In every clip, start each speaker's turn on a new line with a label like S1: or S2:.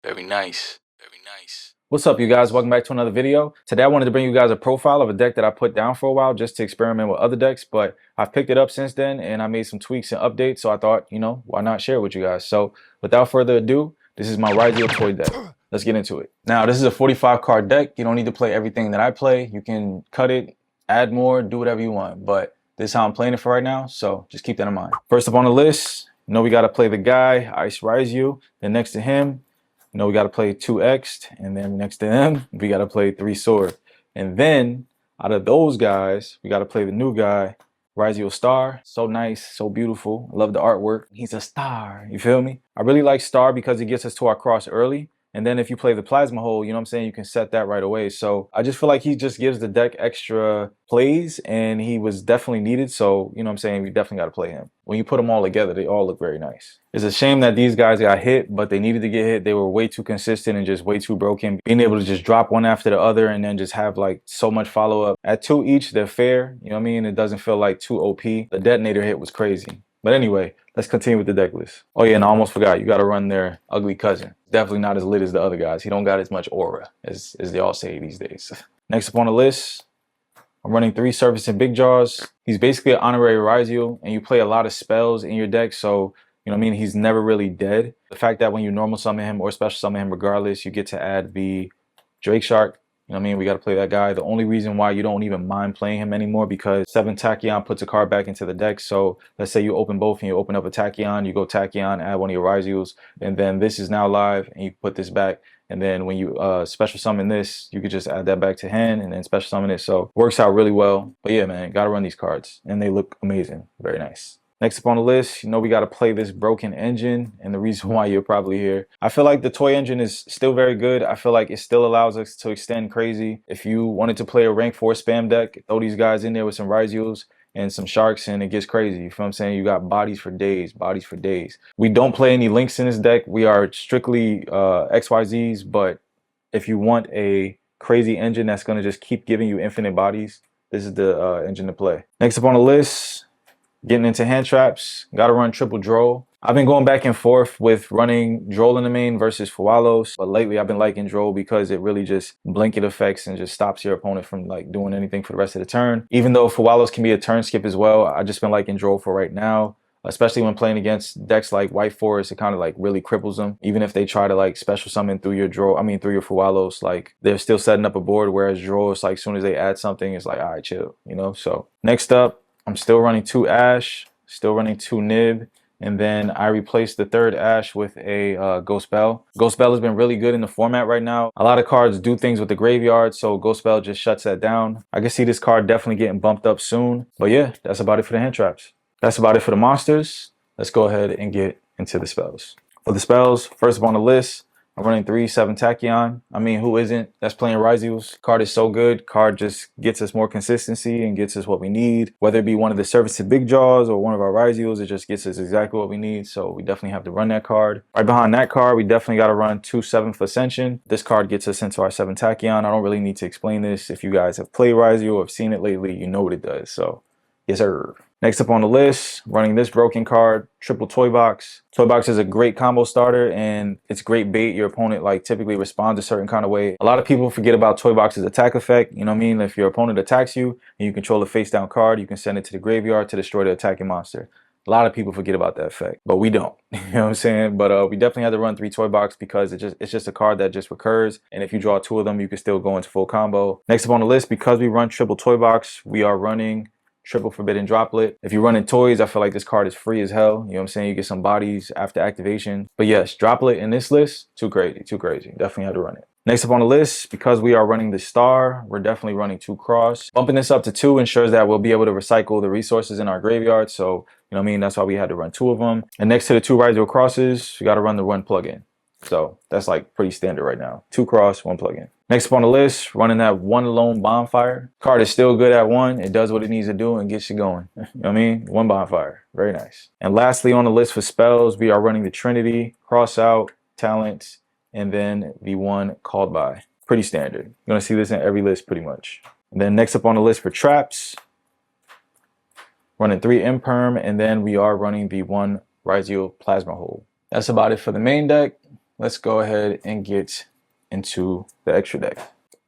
S1: Very nice. Very nice.
S2: What's up, you guys? Welcome back to another video. Today I wanted to bring you guys a profile of a deck that I put down for a while just to experiment with other decks, but I've picked it up since then and I made some tweaks and updates, so I thought, why not share it with you guys? So without further ado, this is my Ryzeal toy deck. Let's get into it. Now, this is a 45 card deck. You don't need to play everything that I play. You can cut it, add more, do whatever you want, but this is how I'm playing it for right now, so just keep that in mind. First up on the list, we got to play the guy, Ice Ryzeal. Then next to him, we got to play 2X, and then next to him, we got to play 3 Sword. And then, out of those guys, we got to play the new guy, Ryzeal Star. So nice, so beautiful. I love the artwork. He's a star, you feel me? I really like Star because it gets us to our cross early. And then if you play the Plasma Hole, you can set that right away. So I just feel like he just gives the deck extra plays, and he was definitely needed. So, we definitely got to play him. When you put them all together, they all look very nice. It's a shame that these guys got hit, but they needed to get hit. They were way too consistent and just way too broken. Being able to just drop one after the other and then just have like so much follow up. At 2 each, they're fair. It doesn't feel like too OP. The detonator hit was crazy. But anyway, let's continue with the deck list. Oh yeah, and I almost forgot, you got to run their ugly cousin. Definitely not as lit as the other guys. He don't got as much aura as they all say these days. Next up on the list, I'm running 3 Surface and Big Jaws. He's basically an honorary Ryzeal, and you play a lot of spells in your deck, so he's never really dead. The fact that when you normal summon him or special summon him regardless, you get to add the Drake Shark. We got to play that guy. The only reason why you don't even mind playing him anymore because 7 Tachyon puts a card back into the deck. So let's say you open both and you open up a Tachyon, you go Tachyon, add one of your Ryzeals, and then this is now live and you put this back. And then when you special summon this, you could just add that back to hand and then special summon it. So works out really well. But yeah, man, got to run these cards and they look amazing. Very nice. Next up on the list, we got to play this broken engine, and the reason why you're probably here. I feel like the toy engine is still very good. I feel like it still allows us to extend crazy. If you wanted to play a rank 4 spam deck, throw these guys in there with some Ryzeals and some Sharks and it gets crazy. You feel what I'm saying? You got bodies for days, bodies for days. We don't play any links in this deck. We are strictly XYZs, but if you want a crazy engine that's going to just keep giving you infinite bodies, this is the engine to play. Next up on the list, getting into hand traps, gotta run triple Droll. I've been going back and forth with running Droll in the main versus Fualos, but lately I've been liking Droll because it really just blanket effects and just stops your opponent from like doing anything for the rest of the turn. Even though Fualos can be a turn skip as well, I just been liking Droll for right now. Especially when playing against decks like White Forest, it kind of like really cripples them. Even if they try to like special summon through your Droll, through your Fualos, like they're still setting up a board, whereas Droll is like as soon as they add something, it's like, all right, chill, So next up, I'm still running 2 Ash, still running 2 Nib, and then I replaced the 3rd Ash with a Ghost Bell. Ghost Bell has been really good in the format right now. A lot of cards do things with the graveyard, so Ghost Bell just shuts that down. I can see this card definitely getting bumped up soon. But yeah, that's about it for the hand traps. That's about it for the monsters. Let's go ahead and get into the spells. For the spells, first up on the list, I'm running 3 7 Tachyon. Who isn't? That's playing Ryzeals. Card is so good. Card just gets us more consistency and gets us what we need. Whether it be one of the Surface to Big Jaws or one of our Ryzeals, it just gets us exactly what we need. So we definitely have to run that card. Right behind that card, we definitely got to run 2 7 Ascension. This card gets us into our 7 Tachyon. I don't really need to explain this. If you guys have played Ryzeal or have seen it lately, you know what it does. So yes, sir. Next up on the list, running this broken card, triple Toy Box. Toy Box is a great combo starter and it's great bait. Your opponent like typically responds a certain kind of way. A lot of people forget about Toy Box's attack effect. If your opponent attacks you and you control a face down card, you can send it to the graveyard to destroy the attacking monster. A lot of people forget about that effect, but we don't. You know what I'm saying? But we definitely had to run 3 Toy Box because it's just a card that just recurs. And if you draw 2 of them, you can still go into full combo. Next up on the list, because we run triple Toy Box, we are running triple Forbidden Droplet. If you're running toys, I feel like this card is free as hell. You get some bodies after activation. But yes, Droplet in this list, too crazy, too crazy. Definitely had to run it. Next up on the list, because we are running the Star, we're definitely running 2 Cross. Bumping this up to 2 ensures that we'll be able to recycle the resources in our graveyard. So, that's why we had to run 2 of them. And next to the 2 Ryzeal Crosses, we got to run the 1 plugin. So that's like pretty standard right now. 2 Cross, 1 plugin. Next up on the list, running that 1 Lone Bonfire. Card is still good at 1. It does what it needs to do and gets you going. 1 Bonfire. Very nice. And lastly on the list for spells, we are running the Trinity, Cross Out, Talents, and then the 1 Called By. Pretty standard. You're going to see this in every list pretty much. And then next up on the list for traps, running 3 Imperm, and then we are running the 1 Ryzeal Plasma Hole. That's about it for the main deck. let's go ahead and get into the extra deck.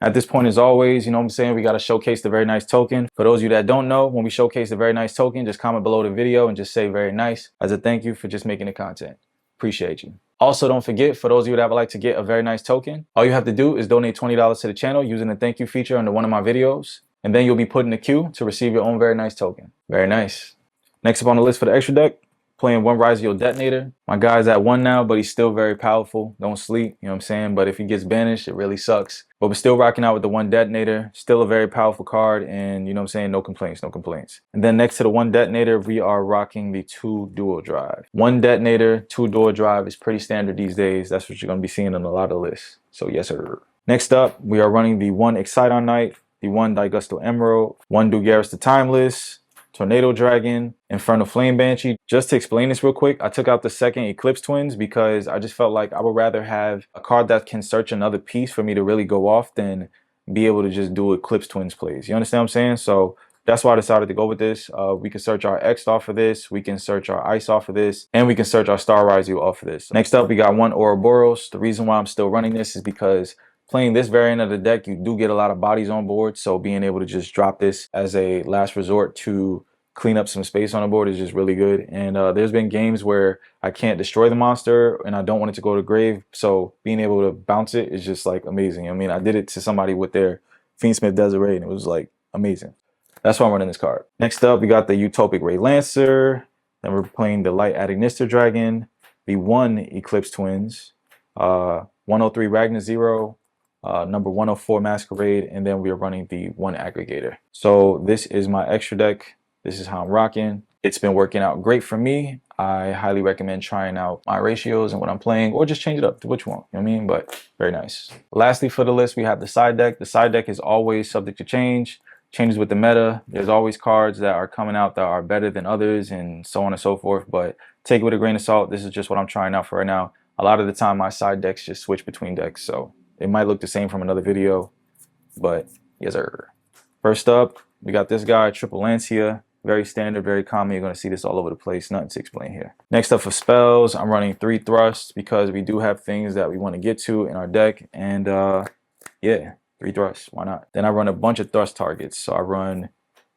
S2: At this point, as always, you know what I'm saying, we got to showcase the Very Nice token. For those of you that don't know, when we showcase the Very Nice token, just comment below the video and just say very nice as a thank you for just making the content. Appreciate you. Also, don't forget, for those of you that would like to get a Very Nice token, all you have to do is donate $20 to the channel using the thank you feature under one of my videos, and then you'll be put in the queue to receive your own Very Nice token. Very nice. Next up on the list for the extra deck, playing one Ryzeal detonator. My guy's at 1 now, but he's still very powerful. Don't sleep, you know what I'm saying? But if he gets banished, it really sucks. But we're still rocking out with the 1 detonator. Still a very powerful card, and you know what I'm saying? No complaints, no complaints. And then next to the 1 detonator, we are rocking the 2 dual drive. 1 detonator, 2 dual drive is pretty standard these days. That's what you're gonna be seeing in a lot of lists. So yes, sir. Next up, we are running the 1 Exciton Knight, the 1 Digusto Emerald, 1 Dugaris the Timeless, Tornado Dragon, Infernal Flame Banshee. Just to explain this real quick, I took out the 2nd Eclipse Twins because I just felt like I would rather have a card that can search another piece for me to really go off than be able to just do Eclipse Twins plays. You understand what I'm saying? So that's why I decided to go with this. We can search our X off of this, we can search our Ice off of this, and we can search our Star Ryzeal off of this. Next up, we got 1 Ouroboros. The reason why I'm still running this is because playing this variant of the deck, you do get a lot of bodies on board, so being able to just drop this as a last resort to clean up some space on the board is just really good. And there's been games where I can't destroy the monster and I don't want it to go to grave, so being able to bounce it is just like amazing. I mean, I did it to somebody with their Fiendsmith Desiree and it was like amazing. That's why I'm running this card. Next up, we got the Utopic Ray Lancer. Then we're playing the Light Adagnister Dragon, the 1 Eclipse Twins, 103 Ragnar Zero, number 104 Masquerade, and then we are running the 1 Aggregator. So this is my extra deck. This is how I'm rocking. It's been working out great for me. I highly recommend trying out my ratios and what I'm playing, or just change it up to what you want, you know what I mean? But very nice. Lastly for the list, we have the side deck. The side deck is always subject to change. Changes with the meta. There's always cards that are coming out that are better than others and so on and so forth, but take it with a grain of salt. This is just what I'm trying out for right now. A lot of the time my side decks just switch between decks, so it might look the same from another video, but yes sir. First up, we got this guy, Triple Lancia. Very standard, very common. You're going to see this all over the place. Nothing to explain here. Next up for spells, I'm running 3 thrusts because we do have things that we want to get to in our deck. And yeah, 3 thrusts. Why not? Then I run a bunch of thrust targets. So I run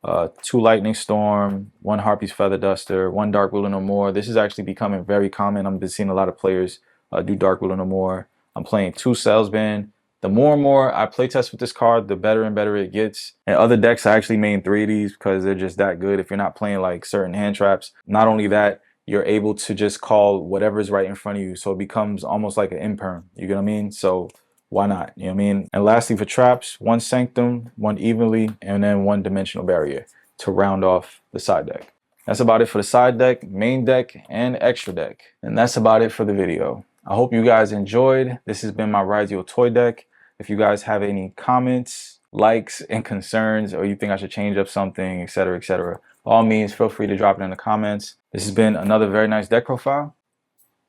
S2: 2 Lightning Storm, 1 Harpy's Feather Duster, 1 Dark Ruler No More. This is actually becoming very common. I've been seeing a lot of players do Dark Ruler No More. I'm playing 2 Salesman. The more and more I playtest with this card, the better and better it gets. And other decks, I actually main 3 of these because they're just that good if you're not playing like certain hand traps. Not only that, you're able to just call whatever's right in front of you. So it becomes almost like an imperm. You get what I mean? So why not? You know what I mean? And lastly for traps, 1 Sanctum, 1 Evenly, and then 1 Dimensional Barrier to round off the side deck. That's about it for the side deck, main deck, and extra deck. And that's about it for the video. I hope you guys enjoyed. This has been my Ryzeal toy deck. If you guys have any comments, likes, and concerns, or you think I should change up something, etc., by all means, feel free to drop it in the comments. This has been another very nice deck profile.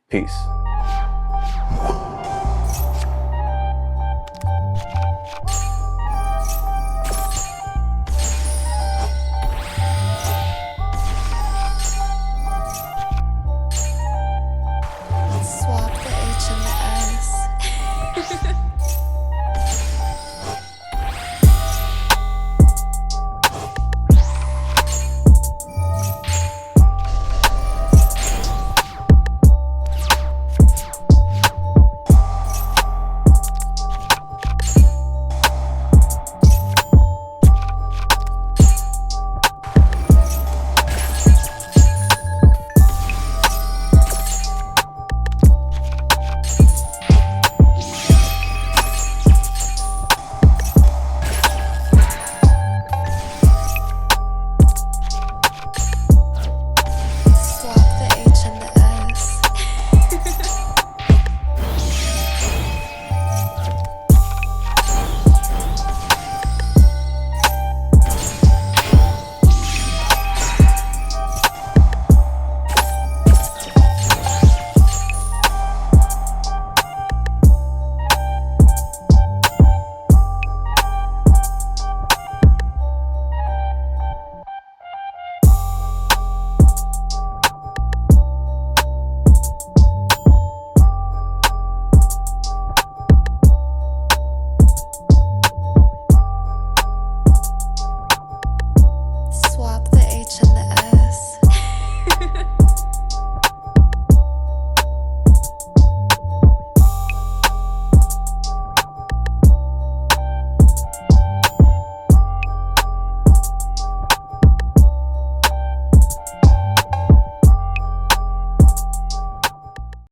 S2: Peace.